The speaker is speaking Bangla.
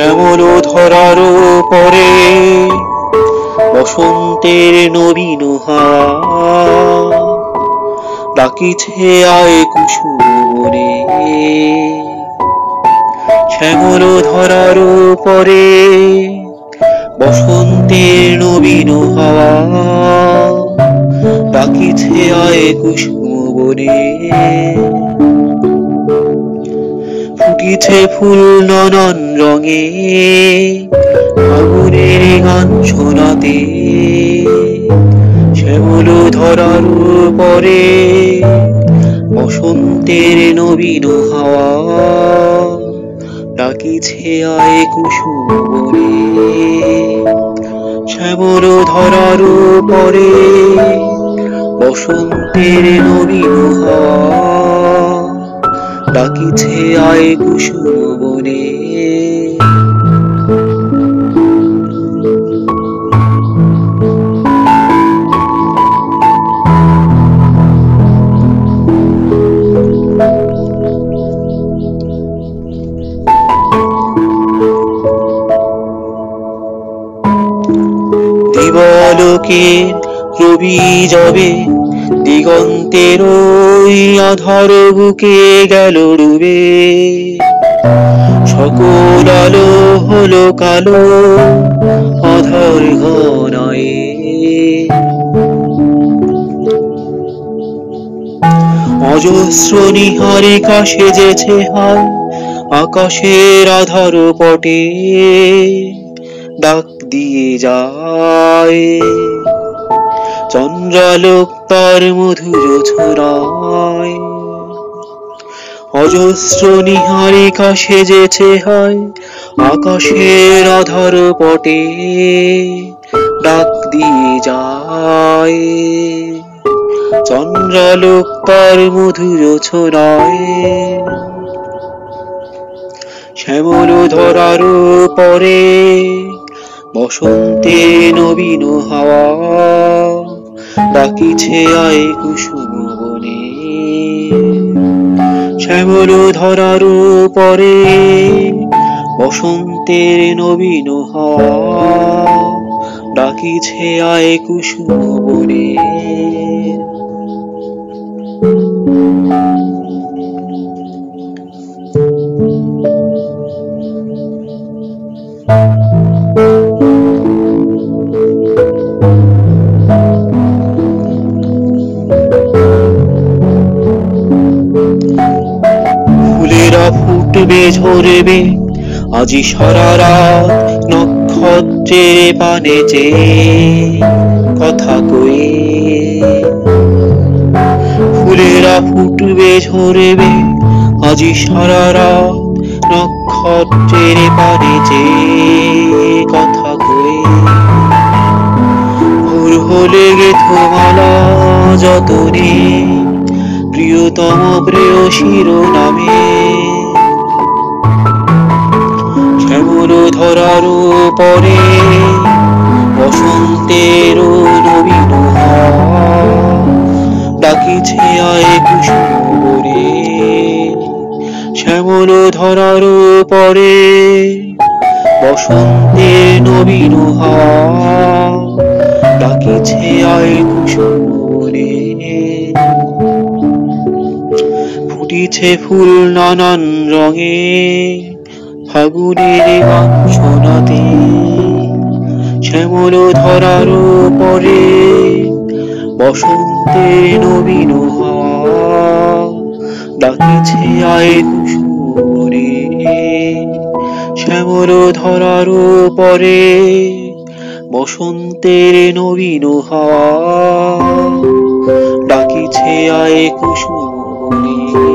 শ্যামল ধরার পরে বসন্তের নবীন হাওয়া ডাকিছে আয় কুসুম বনে। শ্যামল ধরার পরে বসন্তের নবীন হাওয়া ডাকিছে আয় কুসুম বনে। ফুটিছে ফুল নানান রঙে ফাগুনের গান শোনাতে। শ্যামল ধরার পরে বসন্তের নবীন হাওয়া ডাকিছে আয় কুসুম বনে। শ্যামল ধরার পরে বসন্তের নবীন হাওয়া ডাকিছে আয় কুসুম বনে। দিবালোকে রবি যাবে দিগন্তের ওই আধার বুকে গেল ডুবে। সকল আলো হলো কালো আধার ঘনায়ে। অজস্র নিহারিকা সেজেছে হায় আকাশের আধার পটে। ডাক দিয়ে যায় চন্দ্রালোক তার মধুর ছোঁয়ায়। অজস্র নিহারিকা সেজেছে হায় আকাশের আধার পটে। ডাক দিয়ে যায় চন্দ্রালোক তার মধুর ছোঁয়ায়। শ্যামল ধরার পরে বসন্তে নবীন হাওয়া ডাকিছে আয় কুসুম বনে। শ্যামল ধরার পরে বসন্তের নবীন হাওয়া ডাকিছে আয় কুসুম বনে। ফুলেরা ফুটবে ঝরবে আজি সারা রাত নক্ষত্রের পানে চেয়ে কথা কয়ে। ফুলেরা ফুটবে ঝরবে আজি সারা রাত নক্ষত্রের পানে চেয়ে কথা কয়ে। ভোর হলে গেথো মালা যতনে প্রিয়তম প্রেয়সীর নামে। শ্যামল ধরার পরে বসন্তের নবীন হাওয়া ডাকিছে আয় কুসুম বনে। শ্যামল ধরার পরে বসন্তের নবীন হাওয়া ডাকিছে আয় কুসুম বনে। ফুটিছে ফুল নানান রঙে ফাগুনের গান শোনাতে। শ্যামল ধরার পরে বসন্তের নবীন হাওয়া ডাকিছে আয় কুসুম বনে। শ্যামল ধরার পরে বসন্তের নবীন হাওয়া ডাকিছে আয় কুসুম বনে।